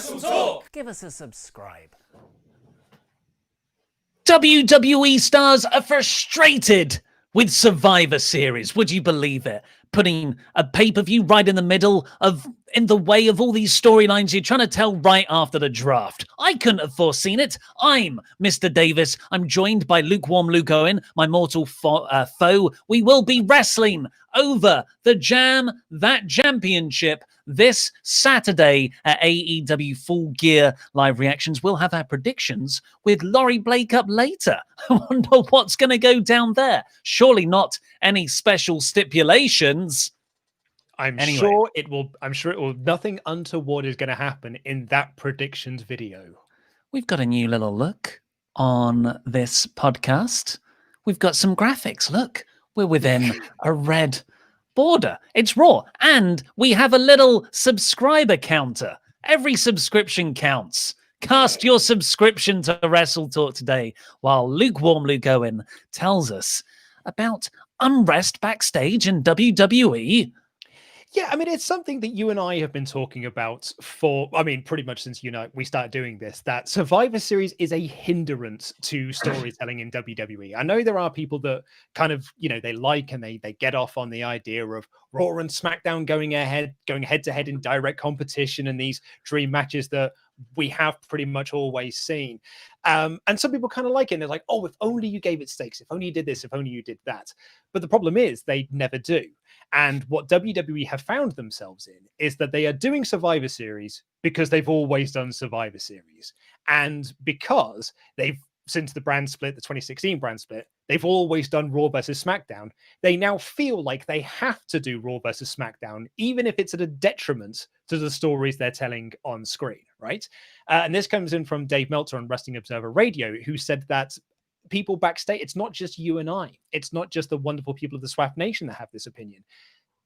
WrestleTalk. Give us a subscribe. WWE stars are frustrated with Survivor Series. Would you believe it? Putting a pay-per-view right in the way of all these storylines you're trying to tell right after the draft. I couldn't have foreseen it. I'm Mr. Davis. I'm joined by lukewarm Luke Owen, my mortal foe. We will be wrestling over the That Championship this Saturday at AEW Full Gear Live Reactions. We'll have our predictions with Laurie Blake up later. I wonder what's going to go down there. Surely not any special stipulations. I'm sure it will. Nothing untoward is going to happen in that predictions video. We've got a new little look on this podcast. We've got some graphics. Look, we're within a red border. It's Raw. And we have a little subscriber counter. Every subscription counts. Cast your subscription to WrestleTalk today while lukewarm Luke Owen tells us about unrest backstage in WWE. Yeah, I mean, it's something that you and I have been talking about pretty much since we started doing this, that Survivor Series is a hindrance to storytelling in WWE. I know there are people that kind of, they like and they get off on the idea of Raw and SmackDown going head to head in direct competition and these dream matches that we have pretty much always seen. And some people kind of like it. And they're like, oh, if only you gave it stakes, if only you did this, if only you did that. But the problem is they never do. And what WWE have found themselves in is that they are doing Survivor Series because they've always done Survivor Series. And because since the brand split, the 2016 brand split, they've always done Raw versus SmackDown. They now feel like they have to do Raw versus SmackDown, even if it's at a detriment to the stories they're telling on screen, right? And this comes in from Dave Meltzer on Wrestling Observer Radio, who said that people backstage, it's not just you and I. It's not just the wonderful people of the SWAF Nation that have this opinion.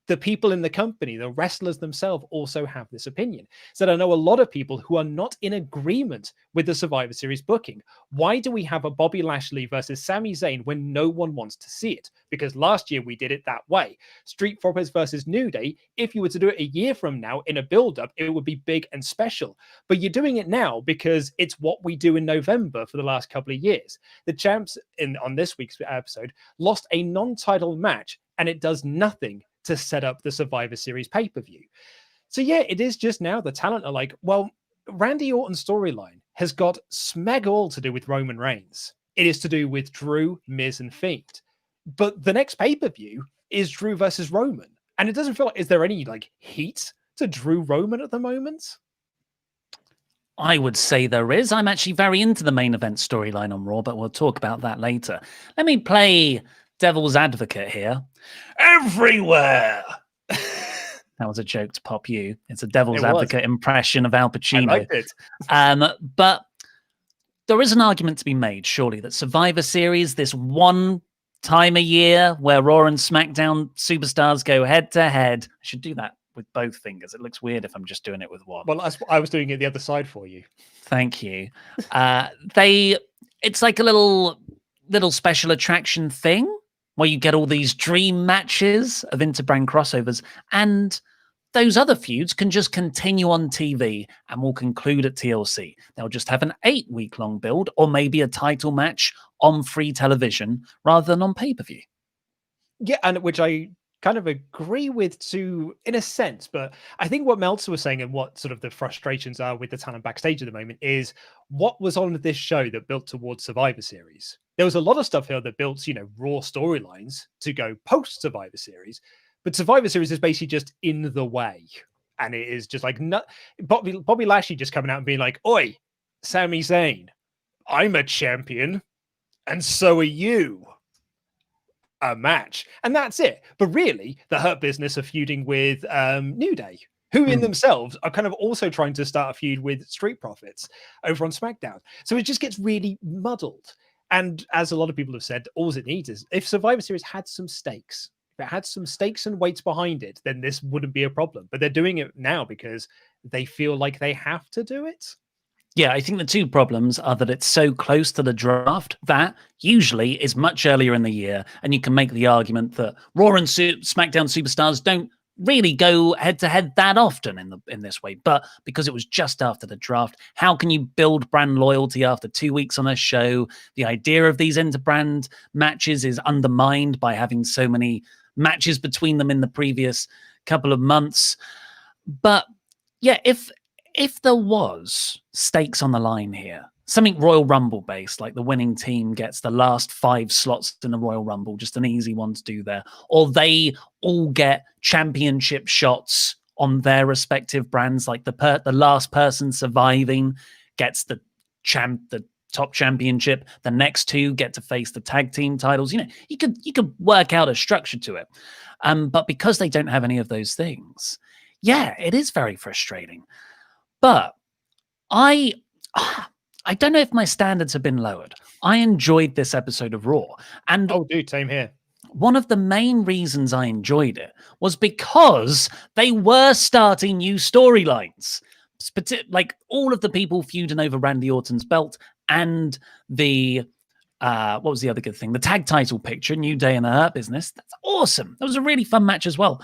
The people in the company, the wrestlers themselves, also have this opinion. So I know a lot of people who are not in agreement with the Survivor Series booking. Why do we have a Bobby Lashley versus Sami Zayn when no one wants to see it? Because last year we did it that way. Street Profits versus New Day, if you were to do it a year from now in a build-up, it would be big and special. But you're doing it now because it's what we do in November for the last couple of years. The champs on this week's episode lost a non-title match, and it does nothing to set up the Survivor Series pay-per-view. So yeah, it is just now the talent are like, well, Randy Orton's storyline has got smeg all to do with Roman Reigns. It is to do with Drew, Miz, and Fiend. But the next pay-per-view is Drew versus Roman. And it doesn't feel like, is there any heat to Drew Roman at the moment? I would say there is. I'm actually very into the main event storyline on Raw, but we'll talk about that later. Let me play devil's advocate here. Everywhere. That was a joke to pop you. It's a devil's advocate impression of Al Pacino. I liked it. But there is an argument to be made, surely, that Survivor Series, this one time a year where Raw and SmackDown superstars go head to head. I should do that with both fingers. It looks weird if I'm just doing it with one. Well, I was doing it the other side for you. Thank you. It's like a little special attraction thing where you get all these dream matches of interbrand crossovers, and those other feuds can just continue on TV and will conclude at TLC. They'll just have an 8-week-long build, or maybe a title match on free television rather than on pay-per-view. Yeah, and which I kind of agree with in a sense, but I think what Meltzer was saying and what sort of the frustrations are with the talent backstage at the moment is what was on this show that built towards Survivor Series. There was a lot of stuff here that built, Raw storylines to go post Survivor Series, but Survivor Series is basically just in the way. And it is just like, Bobby Lashley just coming out and being like, oi, Sami Zayn, I'm a champion, and so are you. A match. And that's it. But really, the Hurt Business are feuding with New Day, who in themselves are kind of also trying to start a feud with Street Profits over on SmackDown. So it just gets really muddled. And as a lot of people have said, all it needs is if Survivor Series had some stakes, if it had some stakes and weights behind it, then this wouldn't be a problem. But they're doing it now because they feel like they have to do it. Yeah, I think the two problems are that it's so close to the draft that usually is much earlier in the year, and you can make the argument that Raw and SmackDown superstars don't really go head to head that often in this way. But because it was just after the draft, how can you build brand loyalty after 2 weeks on a show? The idea of these interbrand matches is undermined by having so many matches between them in the previous couple of months. But yeah, if there was stakes on the line here, something Royal Rumble based, like the winning team gets the last 5 slots in the Royal Rumble, just an easy one to do there, or they all get championship shots on their respective brands, like the last person surviving gets the top championship, the next 2 get to face the tag team titles. You know, you could work out a structure to it. But because they don't have any of those things, yeah, it is very frustrating. But I don't know if my standards have been lowered. I enjoyed this episode of Raw. And oh, dude, same here. One of the main reasons I enjoyed it was because they were starting new storylines. Like all of the people feuding over Randy Orton's belt and the what was the other good thing? The tag title picture, New Day and the Hurt Business. That's awesome. That was a really fun match as well.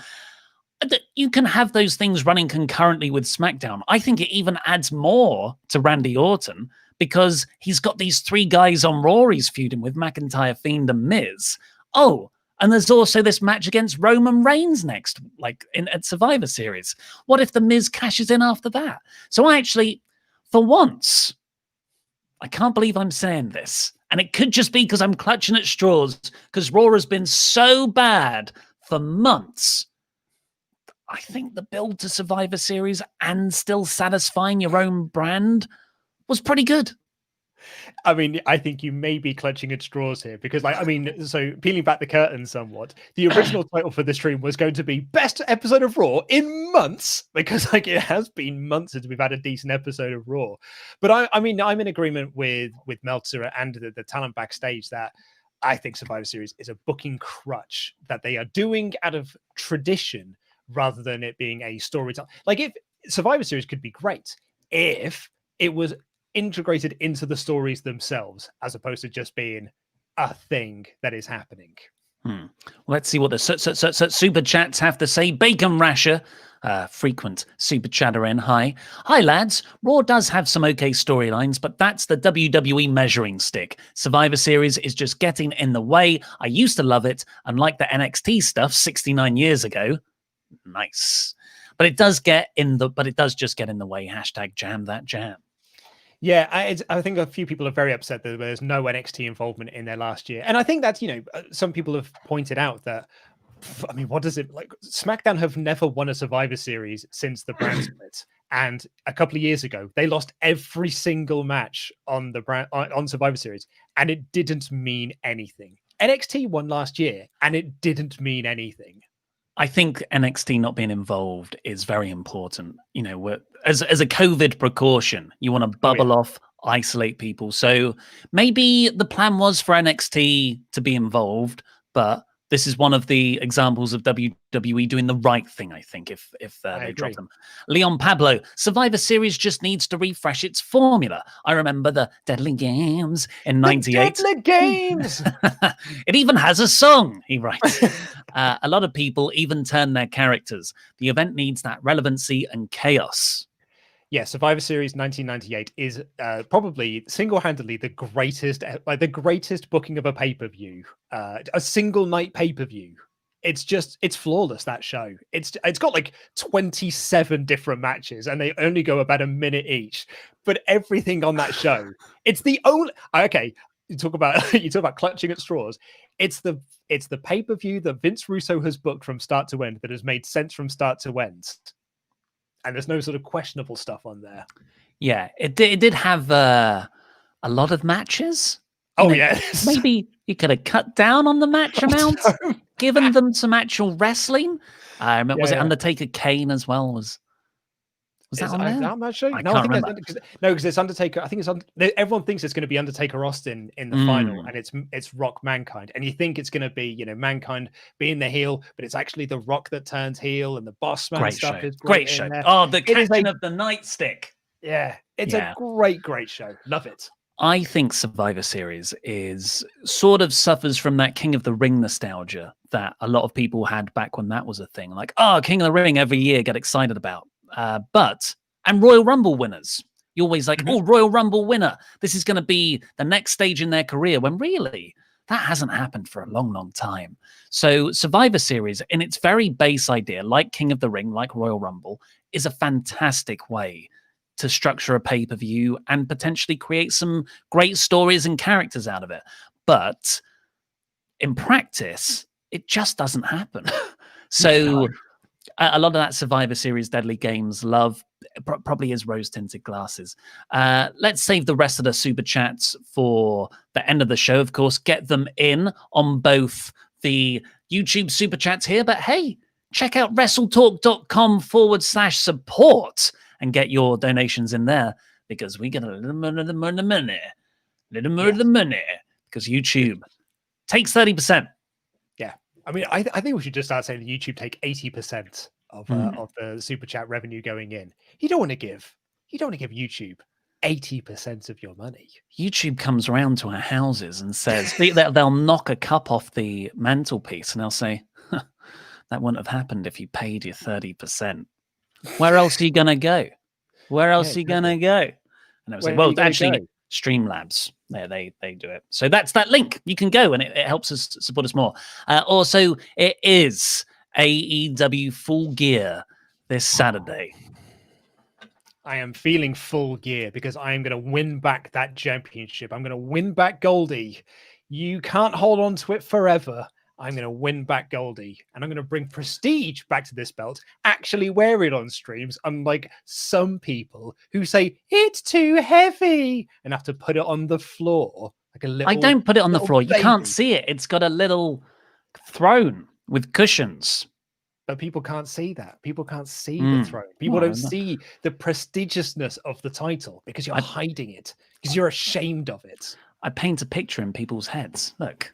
You can have those things running concurrently with SmackDown. I think it even adds more to Randy Orton because he's got these 3 guys on Raw he's feuding with, McIntyre, Fiend, and Miz. Oh, and there's also this match against Roman Reigns next, like at Survivor Series. What if the Miz cashes in after that? So I actually, for once, I can't believe I'm saying this, and it could just be because I'm clutching at straws because Raw has been so bad for months. I think the build to Survivor Series and still satisfying your own brand was pretty good. I mean, I think you may be clutching at straws here because, like, I mean, so peeling back the curtain somewhat, the original title for the stream was going to be Best Episode of Raw in months because, like, it has been months since we've had a decent episode of Raw. But I mean, I'm in agreement with Meltzer and the talent backstage that I think Survivor Series is a booking crutch that they are doing out of tradition rather than it being a storytelling. Like, if Survivor Series could be great if it was integrated into the stories themselves as opposed to just being a thing that is happening. Let's see what the super chats have to say. Bacon Rasher, frequent super chatter in. Hi lads. Raw does have some okay storylines, but that's the WWE measuring stick. Survivor Series is just getting in the way. I used to love it and like the NXT stuff 69 years ago. Nice. But it does just get in the way. #jam that jam. Yeah, I think a few people are very upset that there's no NXT involvement in there last year. And I think that, you know, some people have pointed out that, I mean, what does it like? SmackDown have never won a Survivor Series since the brand split. And a couple of years ago, they lost every single match on the brand on Survivor Series, and it didn't mean anything. NXT won last year, and it didn't mean anything. I think NXT not being involved is very important. You know, as a COVID precaution, you want to bubble off, isolate people. So maybe the plan was for NXT to be involved, but this is one of the examples of WWE doing the right thing, I think, if they drop them. Leon Pablo, Survivor Series just needs to refresh its formula. I remember the Deadly Games in '98. Deadly Games! It even has a song, he writes. A lot of people even turn their characters. The event needs that relevancy and chaos. Yeah, Survivor Series 1998 is probably single-handedly the greatest booking of a pay-per-view, a single night pay-per-view. It's flawless, that show. It's got like 27 different matches and they only go about a minute each. But everything on that show, it's the only you talk about clutching at straws. It's the pay-per-view that Vince Russo has booked from start to end that has made sense from start to end. And there's no sort of questionable stuff on there. Yeah, it did have a lot of matches. Yes. Maybe you could have cut down on the match amount, given them some actual wrestling. Was it Undertaker Kane as well? Was that on there? I'm not sure. I can't remember. Because it's Undertaker. I think everyone thinks it's going to be Undertaker Austin in the final, and it's Rock Mankind. And you think it's going to be, Mankind being the heel, but it's actually the Rock that turns heel, and the Boss Man stuff is great show. Oh, the catching of the nightstick. Yeah, it's a great show. Love it. I think Survivor Series is sort of suffers from that King of the Ring nostalgia that a lot of people had back when that was a thing. Like, oh, King of the Ring every year, get excited about. And Royal Rumble winners. You're always like, oh, Royal Rumble winner. This is going to be the next stage in their career, when really that hasn't happened for a long, long time. So Survivor Series, in its very base idea, like King of the Ring, like Royal Rumble, is a fantastic way to structure a pay-per-view and potentially create some great stories and characters out of it. But in practice, it just doesn't happen. So a lot of that Survivor Series Deadly Games love probably is rose-tinted glasses. Let's save the rest of the super chats for the end of the show. Of course, get them in on both the YouTube super chats here, but hey, check out WrestleTalk.com/support and get your donations in there, because we get a little more of the money, because YouTube takes 30%. Yeah. I mean, I think we should just start saying that YouTube take 80% of the super chat revenue going in. You don't want to give YouTube 80% of your money. YouTube comes around to our houses and says they'll knock a cup off the mantelpiece and they'll say, huh, that wouldn't have happened if you paid your 30%. Where else are you gonna go? Where else are you gonna go? And I was like, well, actually, Streamlabs, they do it. So that's that link. You can go, and it helps us support us more. Also, it is AEW Full Gear this Saturday. I am feeling full gear because I am going to win back that championship. I'm going to win back Goldie. You can't hold on to it forever. I'm going to win back Goldie, and I'm going to bring prestige back to this belt, actually wear it on streams, unlike some people who say it's too heavy and have to put it on the floor like a little. I don't put it on the floor. baby. You can't see it. It's got a little throne with cushions. But people can't see that. People can't see the throne. People don't see the prestigiousness of the title because you're hiding it, because you're ashamed of it. I paint a picture in people's heads. Look.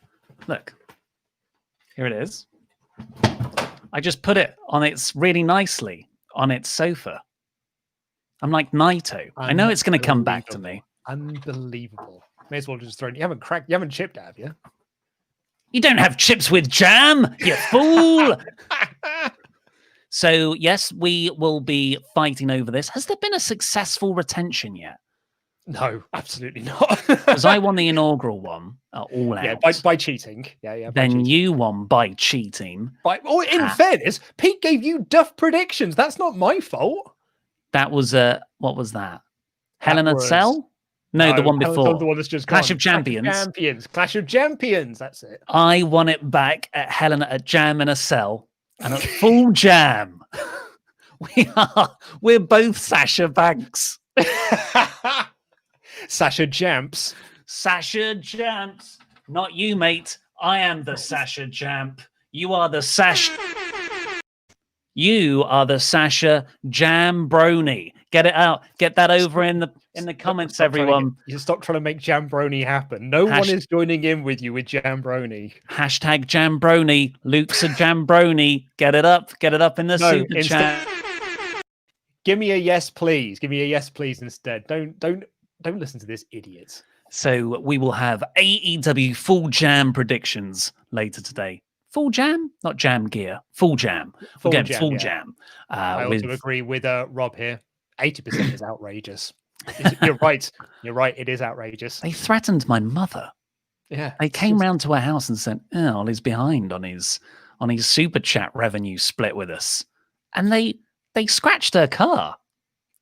Here it is. I just put it on its really nicely on its sofa. I'm like Naito. I know it's going to come back to me. Unbelievable. May as well just throw it. You haven't chipped it, have you? You don't have chips with jam, you fool. So, yes, we will be fighting over this. Has there been a successful retention yet? No, absolutely not. Because I won the inaugural one at All Out. Yeah, by cheating. Yeah. Then you won by cheating. In fairness, Pete gave you duff predictions. That's not my fault. That was what was that? Hell in a Cell? No, the one before. The one that's just Clash gone. of Champions. Clash of Champions. That's it. I won it back at Jam in a Cell and at Full Jam. We're both Sasha Banks. Sasha Jamps. Sasha Jamps. Not you, mate. I am the Sasha Jamp. You are the Sasha. You are the Sasha Jambroni. Get it out. Get that over in the comments, everyone. You stop trying to make Jambroni happen. No one is joining in with you with Jambroni. Hashtag Jambroni. Luke's a Jambroni. Get it up. Get it up in the super chat. Give me a yes, please. Give me a yes, please instead. Don't listen to this idiot. So we will have AEW Full Jam predictions later today. Full Jam? Not Jam Gear. Full Jam. Full Jam. I also agree with Rob here. 80% is outrageous. You're right. You're right. It is outrageous. They threatened my mother. Yeah. They came round to our house and said, oh, he's behind on his super chat revenue split with us. And they scratched her car.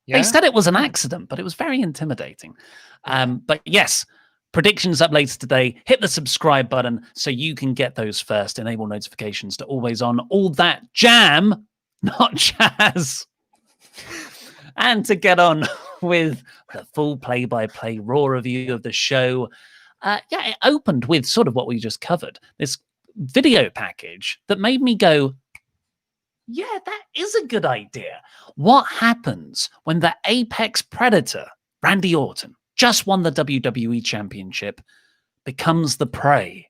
Yeah? They said it was an accident, but it was very intimidating. But yes, predictions up later today. Hit the subscribe button so you can get those first. Enable notifications to always on. All that jam, not jazz. And to get on with the full play-by-play Raw review of the show. It opened with sort of what we just covered. This video package that made me go, yeah, that is a good idea. What happens when the apex predator, Randy Orton, just won the WWE Championship, becomes the prey?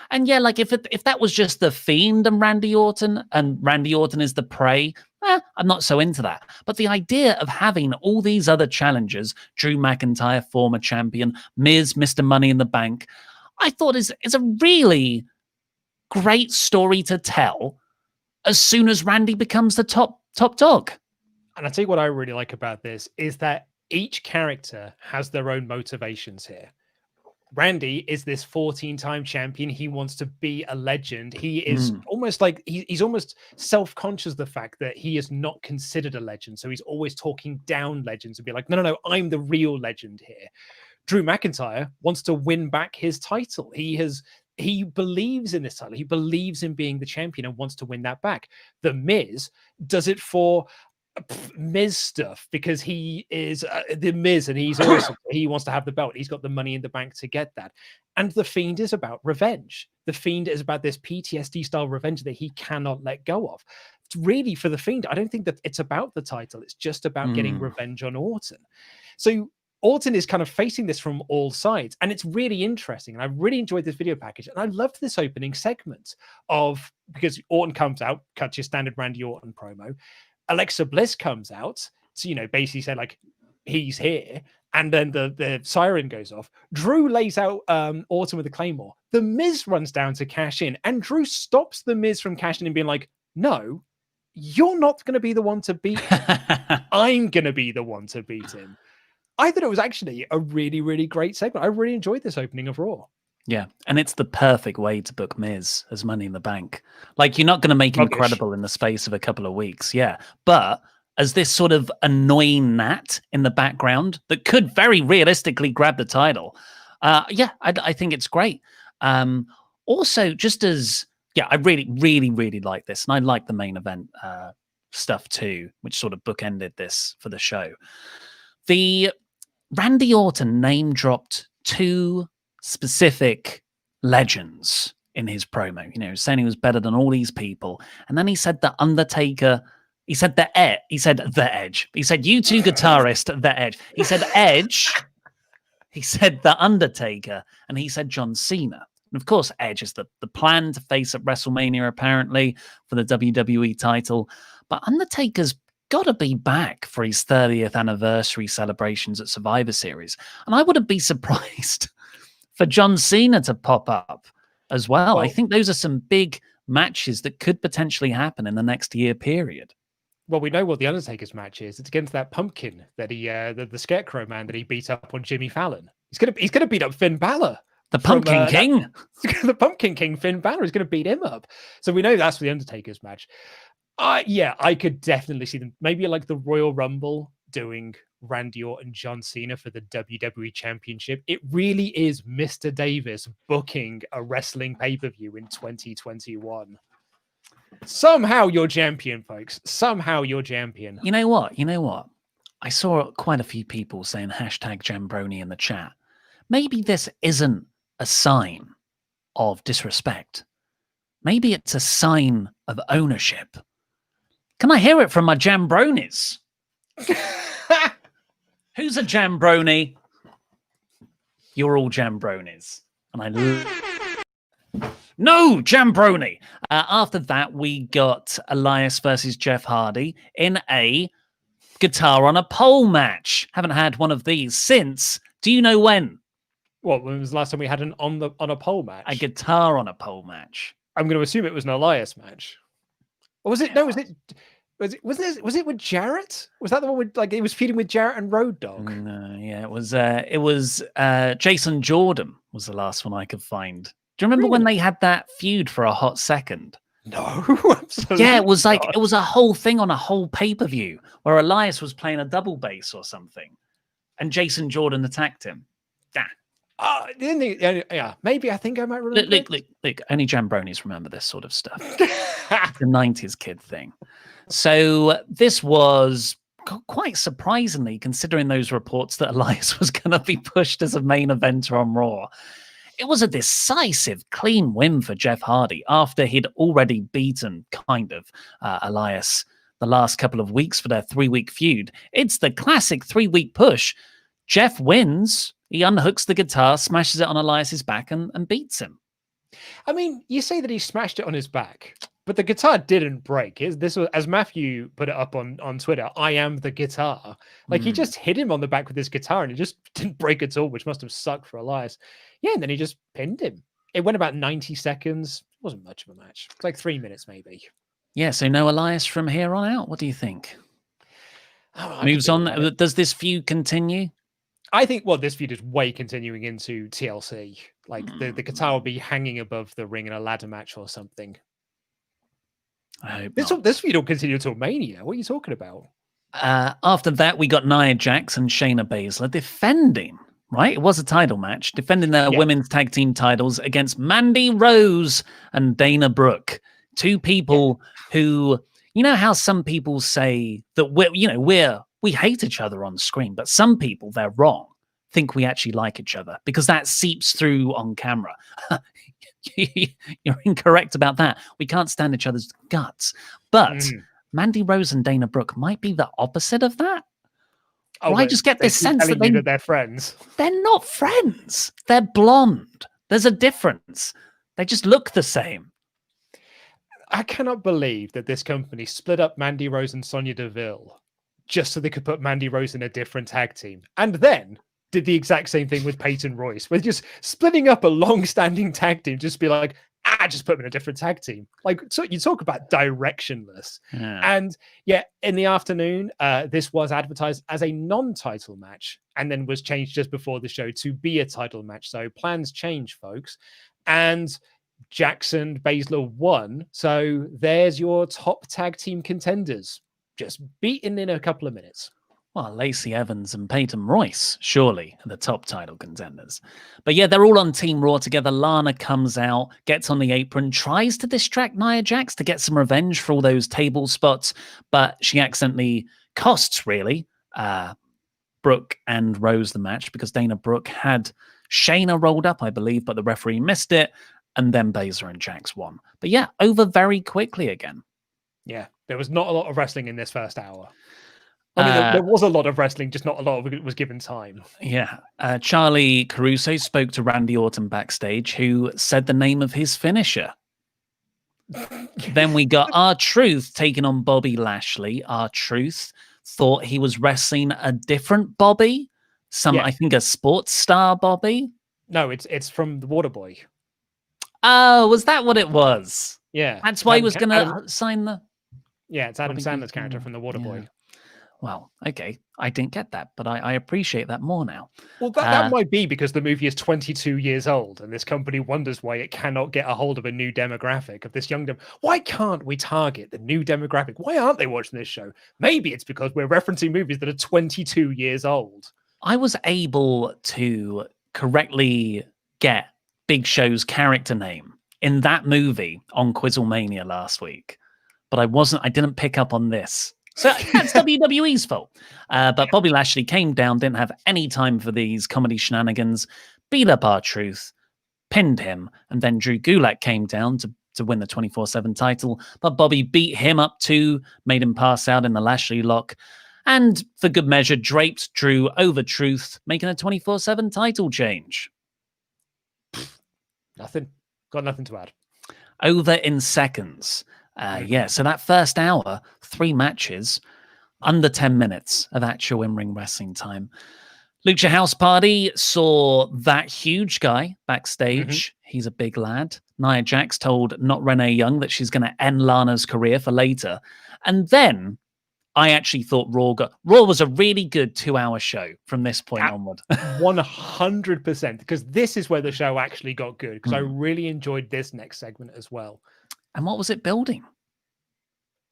And yeah, like if that was just the Fiend and Randy Orton is the prey, I'm not so into that. But the idea of having all these other challengers, Drew McIntyre, former champion, Miz, Mr. Money in the Bank, I thought is a really great story to tell as soon as Randy becomes the top dog. And I tell you what I really like about this is that each character has their own motivations here. Randy is this 14-time champion. He wants to be a legend. He is almost like he's almost self-conscious of the fact that he is not considered a legend. So he's always talking down legends and be like, no, I'm the real legend here. Drew McIntyre wants to win back his title. He believes in this title. He believes in being the champion and wants to win that back. The Miz does it for Miz stuff because he is the Miz and he's awesome. He wants to have the belt. He's got the money in the bank to get that. And the Fiend is about revenge. The Fiend is about this PTSD style revenge that he cannot let go of. It's really, for the Fiend, I don't think that it's about the title. It's just about getting revenge on Orton. So Orton is kind of facing this from all sides, and it's really interesting. And I really enjoyed this video package, and I loved this opening segment because Orton comes out, cuts your standard Randy Orton promo. Alexa Bliss comes out to, basically say like, he's here. And then the siren goes off. Drew lays out Orton with a Claymore. The Miz runs down to cash in, and Drew stops the Miz from cashing in, being like, no, you're not going to be the one to beat him. I'm going to be the one to beat him. I thought it was actually a really, really great segment. I really enjoyed this opening of Raw. Yeah, and it's the perfect way to book Miz as Money in the Bank. Like, you're not going to make him credible in the space of a couple of weeks, yeah. But as this sort of annoying gnat in the background that could very realistically grab the title, I think it's great. Also, just as, I really, really, really like this. And I like the main event stuff too, which sort of bookended this for the show. The Randy Orton name dropped two specific legends in his promo, saying he was better than all these people. And then he said the Undertaker, he said the Edge, he said U2 guitarist, the Edge. He said Edge, he said the Undertaker, and he said John Cena. And of course, Edge is the plan to face at WrestleMania, apparently, for the WWE title. But Undertaker's got to be back for his 30th anniversary celebrations at Survivor Series. And I wouldn't be surprised for John Cena to pop up as well. I think those are some big matches that could potentially happen in the next year period. Well, we know what the Undertaker's match is. It's against that pumpkin that he, the Scarecrow man that he beat up on Jimmy Fallon. He's gonna beat up Finn Balor. The Pumpkin King. The Pumpkin King, Finn Balor, is going to beat him up. So we know that's for the Undertaker's match. I could definitely see them. Maybe like the Royal Rumble doing Randy Orton, John Cena for the WWE Championship. It really is Mr. Davis booking a wrestling pay-per-view in 2021. Somehow you're champion, folks. Somehow you're champion. You know what? I saw quite a few people saying #Jambroni in the chat. Maybe this isn't a sign of disrespect. Maybe it's a sign of ownership. Can I hear it from my Jambronis? Who's a Jambroni? You're all Jambronis. And No, Jambroni. After that, we got Elias versus Jeff Hardy in a guitar on a pole match. Haven't had one of these since, do you know when? What, when was the last time we had an on a pole match? A guitar on a pole match. I'm going to assume it was an Elias match. Or was it? No, was it with Jarrett? Was that the one with, like, it was feuding with Jarrett and Road Dogg? No, yeah, it was Jason Jordan was the last one I could find. Do you remember when they had that feud for a hot second? No, absolutely. Yeah, it was like it was a whole thing on a whole pay-per-view where Elias was playing a double bass or something, and Jason Jordan attacked him. Yeah, maybe I think I might remember. Look, only Jambronis remember this sort of stuff. The 90s kid thing. So this was quite surprisingly, considering those reports that Elias was going to be pushed as a main eventer on Raw. It was a decisive, clean win for Jeff Hardy after he'd already beaten, Elias the last couple of weeks for their 3-week feud. It's the classic 3-week push. Jeff wins. He unhooks the guitar, smashes it on Elias's back, and beats him. I mean, you say that he smashed it on his back. But the guitar didn't break. This was, as Matthew put it up on Twitter, I am the guitar. Like he just hit him on the back with his guitar and it just didn't break at all, which must have sucked for Elias. Yeah, and then he just pinned him. It went about 90 seconds. It wasn't much of a match. It's like 3 minutes maybe. Yeah, so no Elias from here on out. What do you think? Oh, Moves on. Does this feud continue? I think, well, this feud is way continuing into TLC. Like the guitar will be hanging above the ring in a ladder match or something. I hope this feud will continue until Mania. What are you talking about? After that, we got Nia Jax and Shayna Baszler defending, right? It was a title match, defending their women's tag team titles against Mandy Rose and Dana Brooke. Two people who, you know how some people say that we hate each other on screen, but some people, they're wrong, think we actually like each other because that seeps through on camera. You're incorrect about that. We can't stand each other's guts. But Mandy Rose and Dana Brooke might be the opposite of that. Oh, I just get this sense that they're friends. They're not friends. They're blonde. There's a difference. They just look the same. I cannot believe that this company split up Mandy Rose and Sonya Deville just so they could put Mandy Rose in a different tag team. And then did the exact same thing with Peyton Royce. We're just splitting up a long-standing tag team, just be like, just put them in a different tag team. Like, so you talk about directionless. Yeah. And yeah, in the afternoon, this was advertised as a non-title match and then was changed just before the show to be a title match. So plans change, folks. And Jackson Baszler won. So there's your top tag team contenders, just beaten in a couple of minutes. Well, Lacey Evans and Peyton Royce, surely, are the top title contenders. But yeah, they're all on Team Raw together. Lana comes out, gets on the apron, tries to distract Nia Jax to get some revenge for all those table spots, but she accidentally costs, really, Brooke and Rose the match because Dana Brooke had Shayna rolled up, I believe, but the referee missed it, and then Baszler and Jax won. But yeah, over very quickly again. Yeah, there was not a lot of wrestling in this first hour. I mean, there was a lot of wrestling, just not a lot of it was given time. Yeah. Charlie Caruso spoke to Randy Orton backstage, who said the name of his finisher. Then we got R-Truth taking on Bobby Lashley. R-Truth thought he was wrestling a different Bobby. I think a sports star Bobby. No, it's from the Waterboy. Oh, was that what it was? Yeah. That's why he was going to sign the... Yeah, it's Adam Sandler's character from the Waterboy. Yeah. Well, okay. I didn't get that, but I appreciate that more now. Well, that might be because the movie is 22 years old and this company wonders why it cannot get a hold of a new demographic of this young Why can't we target the new demographic? Why aren't they watching this show? Maybe it's because we're referencing movies that are 22 years old. I was able to correctly get Big Show's character name in that movie on Quizzlemania last week, but I didn't pick up on this. So that's WWE's fault. But Bobby Lashley came down, didn't have any time for these comedy shenanigans, beat up R-Truth, pinned him, and then Drew Gulak came down to win the 24/7 title. But Bobby beat him up too, made him pass out in the Lashley lock, and for good measure, draped Drew over Truth, making a 24/7 title change. Nothing. Got nothing to add. Over in seconds. So that first hour, 3 matches, under 10 minutes of actual in-ring wrestling time. Lucha House Party saw that huge guy backstage. He's a big lad. Nia Jax told Not Renee Young that she's going to end Lana's career for later. And then I actually thought Raw was a really good 2-hour show from this point onward. 100%, because this is where the show actually got good, because I really enjoyed this next segment as well. And what was it building?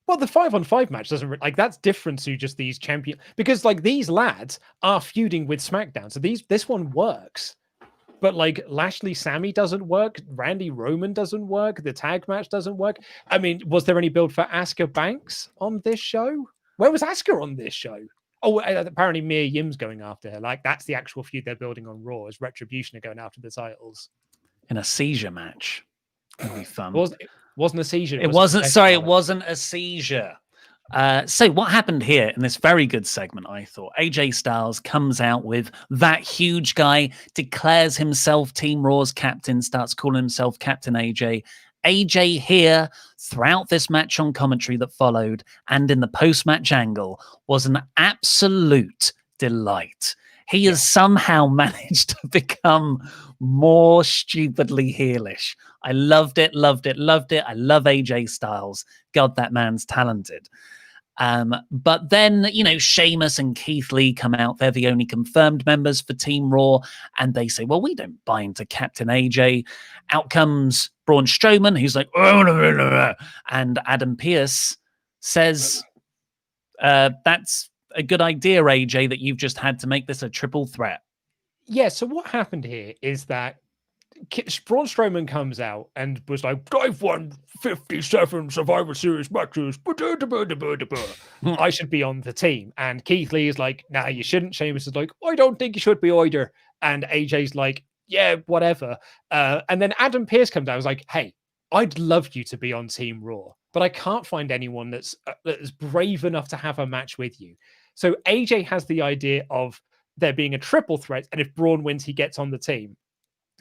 Well, the 5-on-5 match doesn't that's different to just these because these lads are feuding with SmackDown, so this one works. But Lashley Sammy doesn't work, Randy Roman doesn't work, the tag match doesn't work. I mean, was there any build for Asuka Banks on this show? Where was Asuka on this show? Oh, apparently Mia Yim's going after her. That's the actual feud they're building on Raw, is Retribution are going after the titles in a seizure match. It'll be fun. Wasn't a seizure. It wasn't a seizure. So what happened here in this very good segment, I thought, AJ Styles comes out with that huge guy, declares himself Team Raw's captain, starts calling himself Captain AJ, AJ here throughout this match on commentary that followed and in the post-match angle was an absolute delight. He has somehow managed to become more stupidly heelish. I loved it. I love AJ Styles. God, that man's talented. But then, Sheamus and Keith Lee come out. They're the only confirmed members for Team Raw. And they say, well, we don't buy into Captain AJ. Out comes Braun Strowman, who's like, oh, and Adam Pearce says, that's a good idea, AJ, that you've just had to make this a triple threat. Yeah, so what happened here is that Braun Strowman comes out and was like, I've won 57 Survivor Series matches. I should be on the team. And Keith Lee is like, nah, you shouldn't. Sheamus is like, I don't think you should be either. And AJ's like, yeah, whatever. And then Adam Pearce comes out and was like, hey, I'd love you to be on Team Raw, but I can't find anyone that's brave enough to have a match with you. So AJ has the idea of there being a triple threat. And if Braun wins, he gets on the team.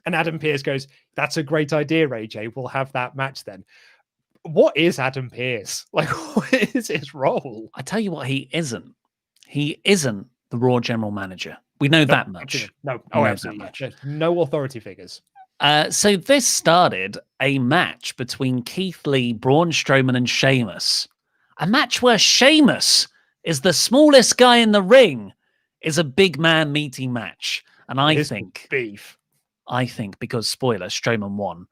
And Adam Pearce goes, that's a great idea, AJ. We'll have that match then. What is Adam Pearce? Like, what is his role? I tell you what, he isn't. He isn't the Raw general manager. We know that much. No, absolutely. There's no authority figures. So this started a match between Keith Lee, Braun Strowman, and Sheamus. A match where Sheamus is the smallest guy in the ring, is a big man meaty match. And I think because, spoiler, Strowman won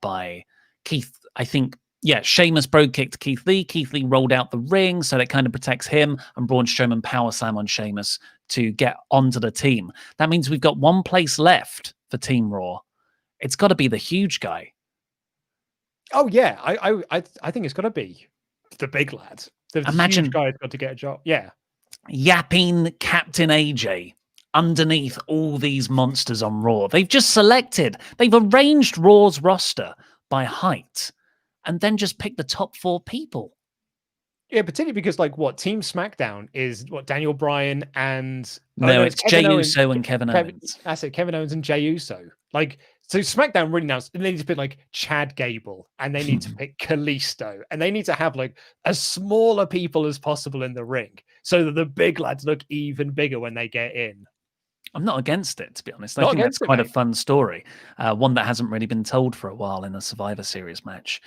by Keith. I think, Sheamus bro kicked Keith Lee. Keith Lee rolled out the ring, so that kind of protects him. And Braun Strowman power slam on Sheamus to get onto the team. That means we've got one place left for Team Raw. It's got to be the huge guy. Oh yeah, I think it's got to be the big lad. Imagine huge guy's got to get a job. Yeah, yapping Captain AJ underneath all these monsters on Raw. They've arranged Raw's roster by height and then just picked the top 4 people. Yeah, particularly because Team SmackDown is Daniel Bryan and it's Jey Uso and Kevin Owens. I said Kevin Owens and Jey Uso. So SmackDown really now they need to pick Chad Gable and they need to pick Kalisto and they need to have as smaller people as possible in the ring so that the big lads look even bigger when they get in. I'm not against it, to be honest. I think that's quite a fun story. One that hasn't really been told for a while in a Survivor Series match.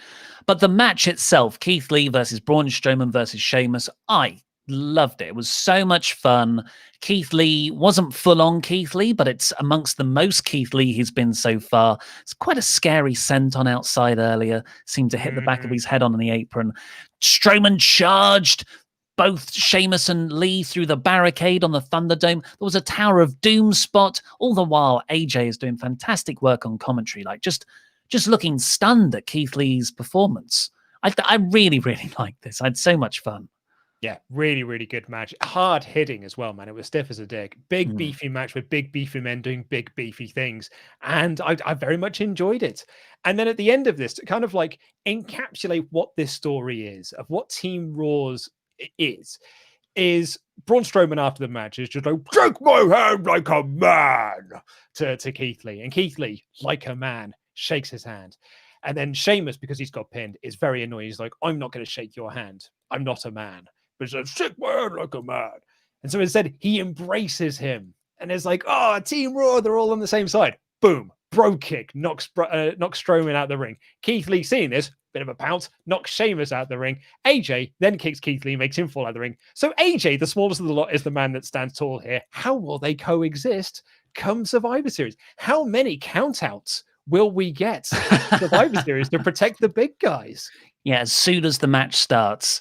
But the match itself, Keith Lee versus Braun Strowman versus Sheamus, I loved it. It was so much fun. Keith Lee wasn't full on Keith Lee, but it's amongst the most Keith Lee he's been so far. It's quite a scary senton outside earlier. Seemed to hit the back of his head on the apron. Strowman charged both Sheamus and Lee through the barricade on the Thunderdome. There was a Tower of Doom spot. All the while, AJ is doing fantastic work on commentary, just looking stunned at Keith Lee's performance. I really, really liked this. I had so much fun. Yeah, really, really good match. Hard hitting as well, man. It was stiff as a dick. Big, beefy match with big, beefy men doing big, beefy things. And I very much enjoyed it. And then at the end of this, to kind of encapsulate what this story is, of what Team Raw's is Braun Strowman after the match is just shake my hand like a man to Keith Lee. And Keith Lee, like a man, shakes his hand. And then Sheamus, because he's got pinned, is very annoyed. He's like, I'm not going to shake your hand. I'm not a man. But he's like, shake my hand like a man. And so instead, he embraces him. And it's Team Raw, they're all on the same side. Boom. Bro kick knocks Strowman out the ring. Keith Lee seeing this, bit of a pounce, knocks Sheamus out the ring. AJ then kicks Keith Lee, makes him fall out the ring. So AJ, the smallest of the lot, is the man that stands tall here. How will they coexist come Survivor Series? How many countouts will we get Survivor Series to protect the big guys? Yeah, as soon as the match starts,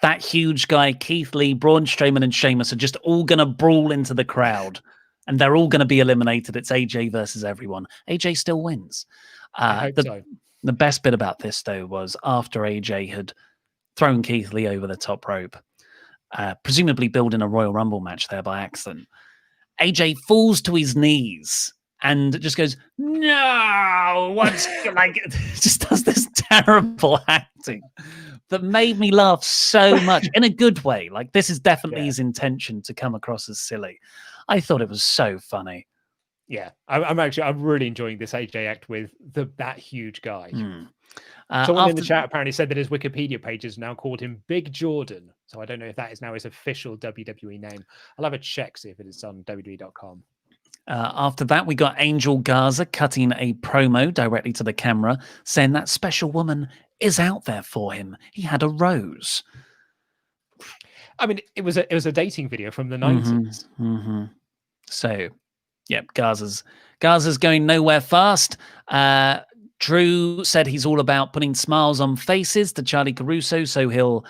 that huge guy, Keith Lee, Braun Strowman, and Sheamus are just all going to brawl into the crowd. And they're all going to be eliminated. It's AJ versus everyone. AJ still wins. The best bit about this, though, was after AJ had thrown Keith Lee over the top rope, presumably building a Royal Rumble match there by accident, AJ falls to his knees and just goes, no, what's just does this terrible acting that made me laugh so much in a good way. This is definitely his intention to come across as silly. I thought it was so funny. Yeah, I'm really enjoying this AJ act with that huge guy. Someone in the chat apparently said that his Wikipedia page has now called him Big Jordan. So I don't know if that is now his official WWE name. I'll have a check, see if it is on WWE.com. After that, we got Angel Garza cutting a promo directly to the camera, saying that special woman is out there for him. He had a rose. I mean, it was a dating video from the 90s. So, yep, Garza's going nowhere fast. Drew said he's all about putting smiles on faces to Charlie Caruso, so he'll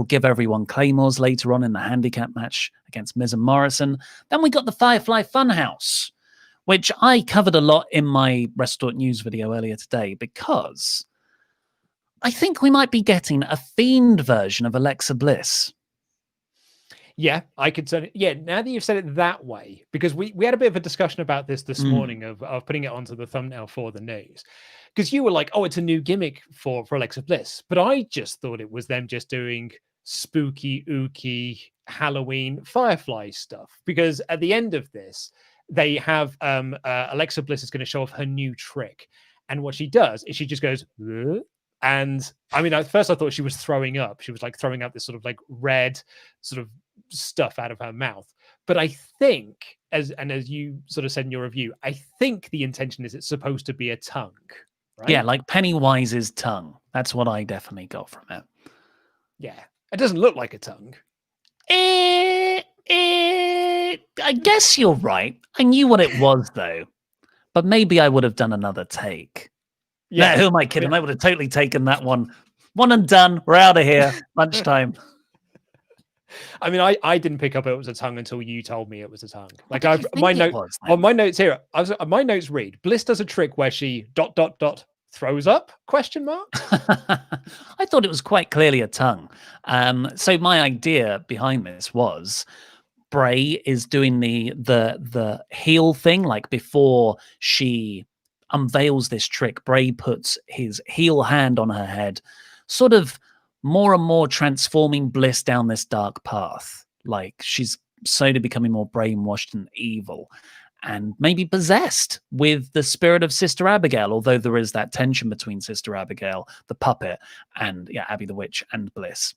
give everyone claymores later on in the handicap match against Miz and Morrison. Then we got the Firefly Fun House, which I covered a lot in my WrestleTalk news video earlier today, because I think we might be getting a Fiend version of Alexa Bliss. Yeah, I could say it. Yeah, now that you've said it that way, because we had a bit of a discussion about this morning of putting it onto the thumbnail for the news. Because you were like, oh, it's a new gimmick for Alexa Bliss. But I just thought it was them just doing spooky, ooky, Halloween Firefly stuff. Because at the end of this, they have Alexa Bliss is going to show off her new trick. And what she does is she just goes, "Ugh?" And I mean, at first I thought she was throwing up. She was like throwing up this sort of like red sort of stuff out of her mouth. But I think, as you sort of said in your review, I think the intention is it's supposed to be a tongue. Right? Yeah, like Pennywise's tongue. That's what I definitely got from it. Yeah. It doesn't look like a tongue. I guess you're right. I knew what it was, though. But maybe I would have done another take. Yeah. No, who am I kidding? I would have totally taken that one. One and done. We're out of here. Lunchtime. I mean, I didn't pick up it was a tongue until you told me it was a tongue. Like my notes here, my notes read: Bliss does a trick where she ... throws up ? I thought it was quite clearly a tongue. So my idea behind this was Bray is doing the heel thing, like before she unveils this trick, Bray puts his heel hand on her head, sort of more and more transforming Bliss down this dark path. Like she's slowly becoming more brainwashed and evil and maybe possessed with the spirit of Sister Abigail, although there is that tension between Sister Abigail, the puppet, and Abby the Witch and Bliss.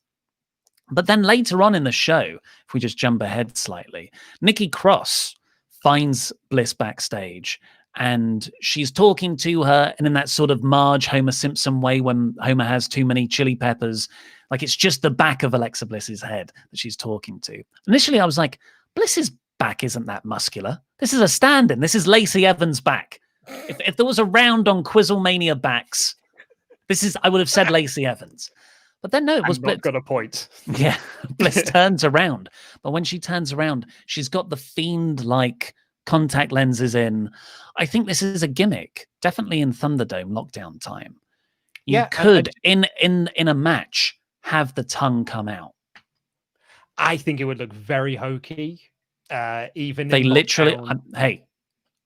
But then later on in the show, if we just jump ahead slightly, Nikki Cross finds Bliss backstage and she's talking to her, and in that sort of Marge Homer Simpson way when Homer has too many chili peppers, like it's just the back of Alexa Bliss's head that she's talking to. Initially, I was like, Bliss's back isn't that muscular. This is a stand-in. This is Lacey Evans' back. If there was a round on Quizzlemania backs, I would have said Lacey Evans. But then no, it was Bliss. Got a point. Yeah, Bliss turns around. But when she turns around, she's got the Fiend-like contact lenses in. I think this is a gimmick, definitely in Thunderdome lockdown time. You could, in a match, have the tongue come out. I think it would look very hokey. Even they literally,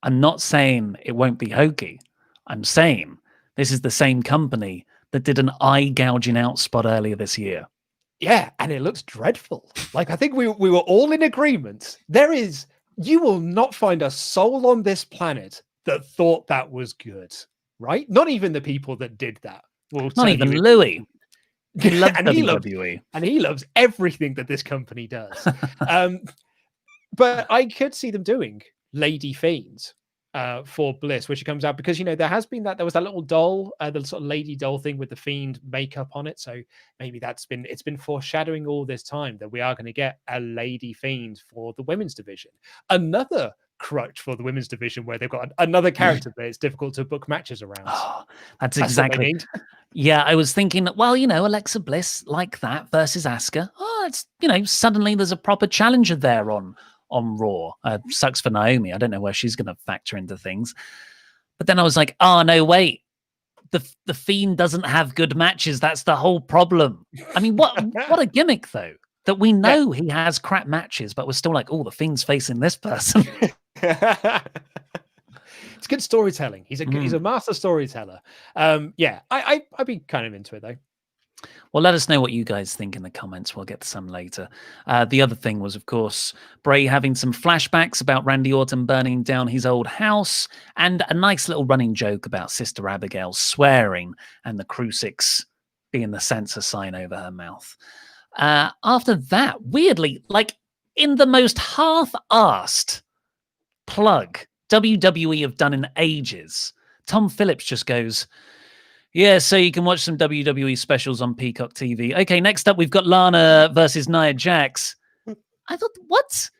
I'm not saying it won't be hokey. I'm saying this is the same company that did an eye gouging out spot earlier this year. Yeah, and it looks dreadful. Like, I think we were all in agreement. You will not find a soul on this planet that thought that was good, right? Not even the people that did that. Not even Louis. He loves WWE. And he loves everything that this company does. But I could see them doing Lady Fiend for Bliss, where she comes out, because there was that little doll, the sort of lady doll thing with the Fiend makeup on it. So maybe it's been foreshadowing all this time that we are going to get a Lady Fiend for the women's division. Another crutch for the women's division where they've got another character that it's difficult to book matches around. Oh, that's exactly. Yeah, I was thinking, well, Alexa Bliss like that versus Asuka. Oh, it's suddenly there's a proper challenger there on Raw. Sucks for Naomi. I don't know where she's going to factor into things. But then I was like, oh, no, wait. The Fiend doesn't have good matches. That's the whole problem. I mean, what a gimmick, though, that we know he has crap matches, but we're still like, oh, the Fiend's facing this person. It's good storytelling. He's a master storyteller. I'd be kind of into it, though. Well, let us know what you guys think in the comments. We'll get to some later. The other thing was, of course, Bray having some flashbacks about Randy Orton burning down his old house, and a nice little running joke about Sister Abigail swearing and the crucifix being the censor sign over her mouth. After that, weirdly, like in the most half-assed plug WWE have done in ages, Tom Phillips just goes, yeah, so you can watch some WWE specials on Peacock TV. Okay, next up, we've got Lana versus Nia Jax. I thought, what?